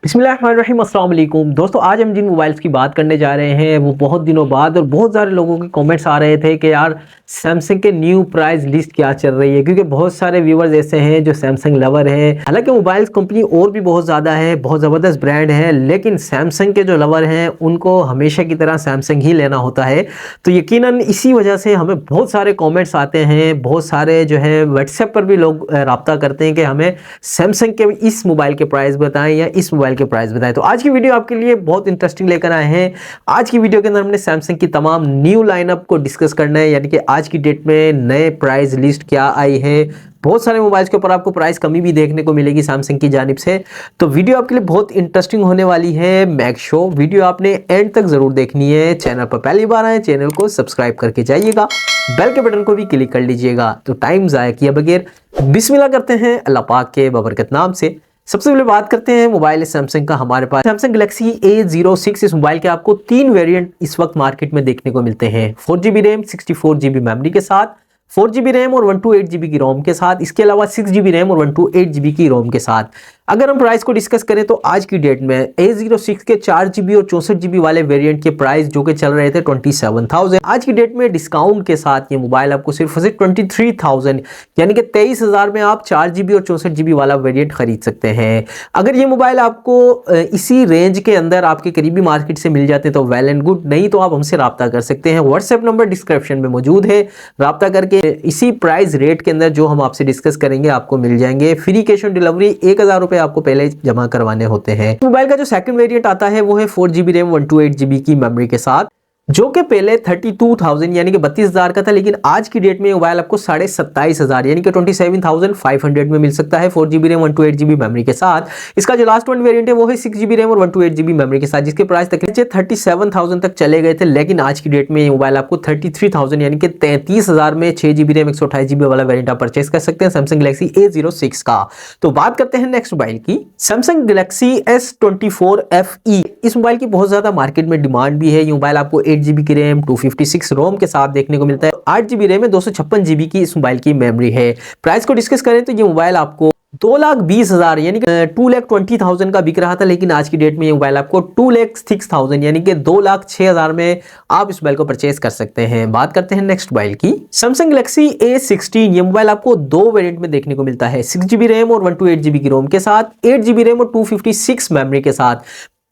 बिस्मिल्लाहिर्रहमानिर्रहीम, अस्सलाम वालेकुम दोस्तों। आज हम जिन मोबाइल्स की बात करने जा रहे हैं वो बहुत दिनों बाद और बहुत सारे लोगों के कमेंट्स आ रहे थे कि यार सैमसंग के न्यू प्राइस लिस्ट क्या चल रही है, क्योंकि बहुत सारे व्यूवर्स ऐसे हैं जो सैमसंग लवर हैं। हालांकि मोबाइल्स कंपनी और भी बहुत ज़्यादा है, बहुत ज़बरदस्त ब्रांड है, लेकिन सैमसंग के जो लवर हैं उनको हमेशा की तरह सैमसंग ही लेना होता है। तो यकीनन इसी वजह से हमें बहुत सारे कॉमेंट्स आते हैं, बहुत सारे जो है व्हाट्सएप पर भी लोग रब्ता करते हैं कि हमें सैमसंग के इस मोबाइल के प्राइस बताएं या इस मोबाइल के प्राइस बताएं। तो आज की वीडियो आपके लिए बहुत इंटरेस्टिंग लेकर आए हैं। आज की वीडियो के अंदर हमने सैमसंग की तमाम न्यू लाइनअप को डिस्कस करना है, यानी कि आज की डेट में नए प्राइस लिस्ट क्या आई है। बहुत सारे मोबाइल्स के ऊपर आपको प्राइस कमी भी देखने को मिलेगी सैमसंग की जानिब से। तो वीडियो आपके लिए बहुत इंटरेस्टिंग होने वाली है। मेक श्योर वीडियो आपने एंड तक जरूर देखनी है। चैनल पर पहली बार आए चैनल को सब्सक्राइब करके जाइएगा, बेल के बटन को भी क्लिक कर लीजिएगा। तो टाइम ज़ाया किए बगैर बिस्मिल्लाह करते हैं अल्लाह पाक के बबरकत नाम से। सबसे पहले बात करते हैं मोबाइल सैमसंग का। हमारे पास सैमसंग गैलेक्सी A06, इस मोबाइल के आपको 3 वेरिएंट इस वक्त मार्केट में देखने को मिलते हैं। 4GB रैम, 64GB मेमोरी के साथ, 4GB रैम और 128GB की रोम के साथ। इसके अलावा 6GB रैम और 128GB की रोम के साथ। अगर हम प्राइस को डिस्कस करें तो आज की डेट में A06 के 4GB और 64GB वाले वेरिएंट के प्राइस जो कि चल रहे थे 27,000, आज की डेट में डिस्काउंट के साथ ये मोबाइल आपको सिर्फ 23,000 यानी कि 23,000 में आप 4GB और 64GB वाला वेरिएंट खरीद सकते हैं। अगर ये मोबाइल आपको इसी रेंज के अंदर आपके करीबी मार्केट से मिल जाते हैं तो वेल एंड गुड, नहीं तो आप हमसे रब्ता कर सकते हैं। व्हाट्सएप नंबर डिस्क्रिप्शन में मौजूद है, रब्ता करके इसी प्राइस रेट के अंदर जो हम आपसे डिस्कस करेंगे आपको मिल जाएंगे। फ्री कैश ऑन डिलीवरी 1,000 रुपए आपको पहले जमा करवाने होते हैं। मोबाइल का जो सेकंड वेरिएंट आता है वो है 4GB रैम 128GB की मेमोरी के साथ, जो कि पहले 32,000 यानी कि 32,000 का था, लेकिन आज की डेट में मोबाइल आपको 27,500 यानी कि 27,500 में मिल सकता है 4GB रैम 128GB मेमोरी के साथ। इसका जो लास्ट वन वेरिएंट है वो है 6GB रैम और 128GB मेमोरी के साथ, जिसके प्राइस तक 37,000 तक चले गए थे, लेकिन आज की डेट में ये मोबाइल आपको 33,000 यानी कि 33,000 में 6GB रैम 128GB वाला वेरिएंट आप परचेस कर सकते हैं सैमसंग गैलेक्सी A06 का। तो बात करते हैं नेक्स्ट मोबाइल की, सैमसंग गैलेक्सी S24 FE। इस मोबाइल की बहुत ज्यादा मार्केट में डिमांड भी है। ये मोबाइल आपको 8GB की रैम 256 रोम के साथ देखने को मिलता है। 8GB रैम में 256GB की इस मोबाइल की मेमोरी है। प्राइस को डिस्कस करें तो ये मोबाइल आपको 2,20,000 यानी कि 2,20,000 का बिक रहा था, लेकिन आज की डेट में ये मोबाइल आपको 2,06,000 यानी कि 2,06,000 में आप इस मोबाइल को परचेस कर सकते हैं। बात करते हैं नेक्स्ट मोबाइल की, सैमसंग गैलेक्सी A16। ये मोबाइल आपको 2 वेरिएंट में देखने को मिलता है, 6GB रैम और 128GB की रोम के साथ, 8GB रैम और 256 मेमोरी के साथ।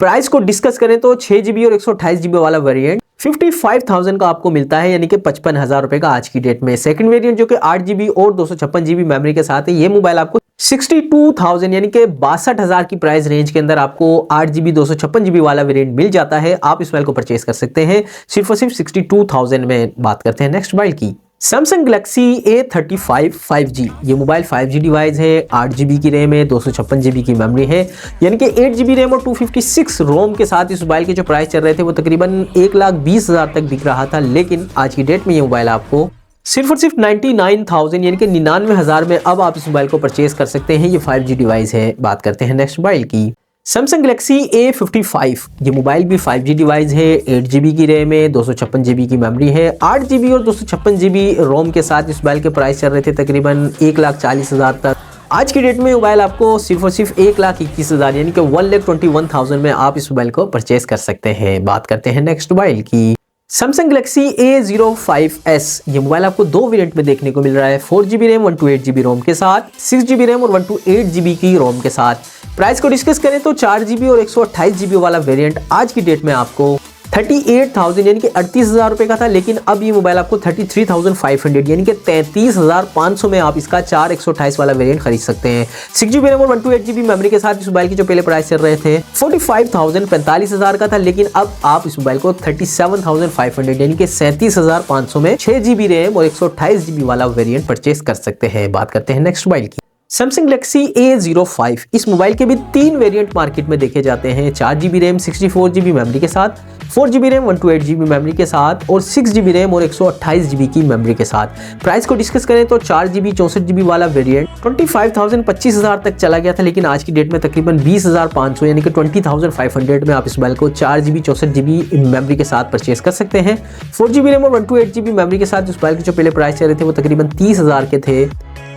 प्राइस को डिस्कस करें तो 6GB और 128GB वाला वेरिएंट 55,000 का आपको मिलता है, यानी कि 55,000 रुपए का आज की डेट में। सेकंड वेरिएंट जो कि 8GB और 256GB मेमोरी के साथ है, ये मोबाइल आपको 62,000 यानी कि 62,000 की प्राइस रेंज के अंदर आपको 8GB 256GB वाला वेरिएंट मिल जाता है। आप इस मोबाइल को परचेस कर सकते हैं सिर्फ और सिर्फ 62,000 में। बात करते हैं नेक्स्ट मोबाइल की, सैमसंग गैलेक्सी A35 5G। ये मोबाइल 5G डिवाइस है, 8GB की रैम है, 256GB की मेमोरी है, यानी कि 8GB रैम और 256 रोम के साथ इस मोबाइल के जो प्राइस चल रहे थे वो तकरीबन 1,20,000 तक बिक रहा था, लेकिन आज की डेट में ये मोबाइल आपको सिर्फ और सिर्फ 99,000 यानी कि 99,000 में अब आप इस मोबाइल को परचेस कर सकते हैं। ये 5G डिवाइस है। बात करते हैं नेक्स्ट मोबाइल की, सैमसंग गैलेक्सी A55। ये मोबाइल भी 5G डिवाइस है, 8GB की रैम है, 256GB की मेमोरी है, 8GB और 256GB रोम के साथ इस मोबाइल के प्राइस चल रहे थे तकरीबन 1,40,000 तक। आज की डेट में मोबाइल आपको सिर्फ और सिर्फ 1,21,000 यानी कि 1,21,000 में आप इस मोबाइल को परचेस कर सकते हैं। बात करते हैं नेक्स्ट मोबाइल की, सैमसंग गैलेक्सी A05s। ये मोबाइल आपको 2 वेरिएंट में देखने को मिल रहा है, 4GB रैम 128GB रोम के साथ, 6GB रैम और 128GB की रोम के साथ। प्राइस को डिस्कस करें तो 4GB और 128GB वाला वेरिएंट आज की डेट में आपको 38,000 यानी कि 38,000 रुपए का था, लेकिन अब ये मोबाइल आपको 33,500 यानी कि 33,500 में आप इसका 4 128 वाला वेरिएंट खरीद सकते हैं। 6GB रैम और 128GB मेमोरी के साथ इस मोबाइल की जो पहले प्राइस चल रहे थे 45,000 45,000 का था, लेकिन अब आप इस मोबाइल को 37,500 यानी कि 37,500 में 6GB रैम और 128GB वाला वेरिएंट परचेस कर सकते हैं। बात करते हैं नेक्स्ट मोबाइल की, सैमसंग गैलेक्सी A05। इस मोबाइल के भी 3 वेरिएंट मार्केट में देखे जाते हैं, 4GB रैम 64GB मेमोरी के साथ, 4GB रैम 128GB मेमोरी के साथ और 6GB रैम और 128GB की मेमोरी के साथ। प्राइस को डिस्कस करें तो 4GB 64GB वाला वेरिएंट 25,000 25,000 तक चला गया था, लेकिन आज की डेट में तकरीबन 20,500 यानी कि 20,500 में आप इस मोबाइल को 4GB 64GB मेमोरी के साथ परचेस कर सकते हैं। 4GB रैम और 128GB मेमोरी के साथ इस मोबाइल के जो पहले प्राइस चल रहे थे वो तकरीबन 30,000 के थे,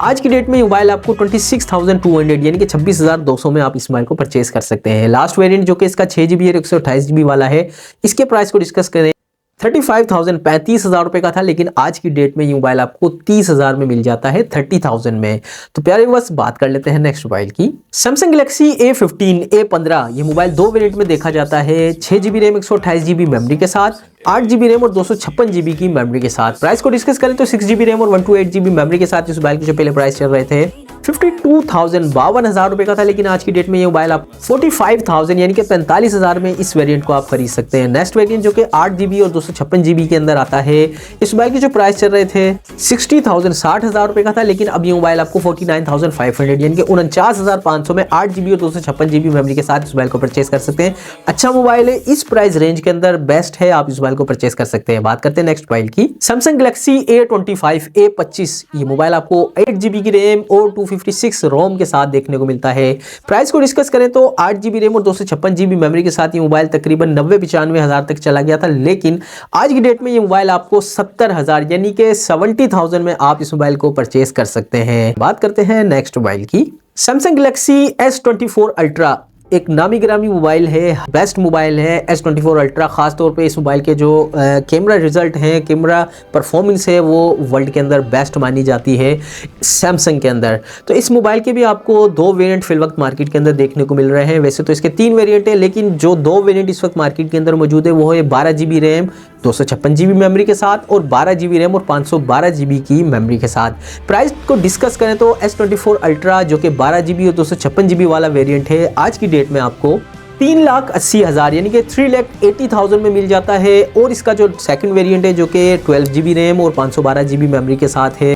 आज की डेट में मोबाइल आपको 26,200 यानी कि 26,200 में आप इस मोबाइल को परचेज कर सकते हैं। लास्ट वेरिएंट जो कि इसका 6GB और 128GB वाला है, इसके प्राइस को डिस्कस करें 35,000 रुपए का था, लेकिन आज की डेट में ये मोबाइल आपको 30,000 में मिल जाता है 30,000 में। तो प्यारे बस बात कर लेते हैं नेक्स्ट मोबाइल की। सैमसंग गैलेक्सी A15 A15 ये मोबाइल दो वेरिएंट में देखा जाता है, 6GB रैम 128GB मेमोरी के साथ, 8GB रैम और 256GB की मेमोरी के साथ। प्राइस को डिस्कस करें तो 6GB रैम और 128GB मेमोरी के साथ इस मोबाइल के जो पहले प्राइस चल रहे थे 52,000 रुपए का था, लेकिन आज की डेट में ये मोबाइल आप 45,000 यानी कि 45,000 में इस वेरिएंट को आप खरीद सकते हैं। नेक्स्ट वेरिएंट जो कि 8GB और 256GB के अंदर आता है, इस मोबाइल के जो प्राइस चल रहे थे 60,000 रुपए का था, लेकिन अब ये मोबाइल आपको 49,500 यानी कि 49,500 में 8GB और 256GB मेमोरी के साथ इस मोबाइल को परचेज कर सकते हैं। अच्छा मोबाइल है, इस प्राइस रेंज के अंदर बेस्ट है, आप इस मोबाइल को परचेज कर सकते हैं। बात करते हैं नेक्स्ट मोबाइल की। सैमसंग गैलेक्सी A25 A25 ये मोबाइल आपको 8GB की रैम और 256 रोम के साथ देखने को मिलता है। प्राइस को डिस्कस करें तो 8GB रैम और 256GB मेमोरी के साथ ये मोबाइल तकरीबन 90-95 हज़ार तक चला गया था, लेकिन आज की डेट में ये मोबाइल आपको 70,000 यानी कि 70,000 में आप इस मोबाइल को परचेज कर सकते हैं। बात करते हैं नेक्स्ट मोबाइल की। सैमसंग गैलेक्सी S24 अल्ट्रा एक नामी गिरामी मोबाइल है, बेस्ट मोबाइल है S24 अल्ट्रा। खास तौर पे इस मोबाइल के जो कैमरा रिजल्ट हैं, कैमरा परफॉर्मेंस है, वो वर्ल्ड के अंदर बेस्ट मानी जाती है सैमसंग के अंदर। तो इस मोबाइल के भी आपको दो वेरिएंट फिल वक्त मार्केट के अंदर देखने को मिल रहे हैं। वैसे तो इसके 3 वेरिएंट है, लेकिन जो 2 वेरिएंट इस वक्त मार्केट के अंदर मौजूद है वो है 12GB रैम 256GB मेमोरी के साथ और 12GB रैम और 512GB की मेमोरी के साथ। प्राइस को डिस्कस करें तो S24 अल्ट्रा जो कि 12GB और 256GB वाला वेरिएंट है, आज की डेट में आपको 3,80,000 यानी कि 3,80,000 में मिल जाता है। और इसका जो सेकंड वेरिएंट है जो कि 12GB रैम और 512GB मेमोरी के साथ है,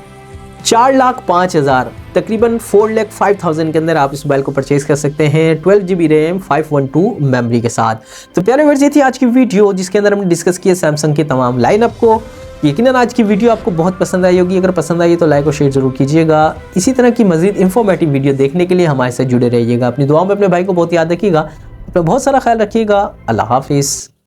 4,05,000 तकरीबन 4,05,000 के अंदर आप इस मोबाइल को परचेज कर सकते हैं 12GB रैम 512 मेमोरी के साथ। तो प्यारे व्यूअर्स, ये थी आज की वीडियो जिसके अंदर हमने डिस्कस किया सैमसंग के तमाम लाइनअप को। यकीनन आज की वीडियो आपको बहुत पसंद आई होगी। अगर पसंद आई तो लाइक और शेयर जरूर कीजिएगा। इसी तरह की मजीद इंफॉर्मेटिव वीडियो देखने के लिए हमारे साथ जुड़े रहिएगा। अपनी दुआओं में अपने भाई को बहुत याद रखिएगा, अपना बहुत सारा ख्याल रखिएगा। अल्लाह हाफिज़।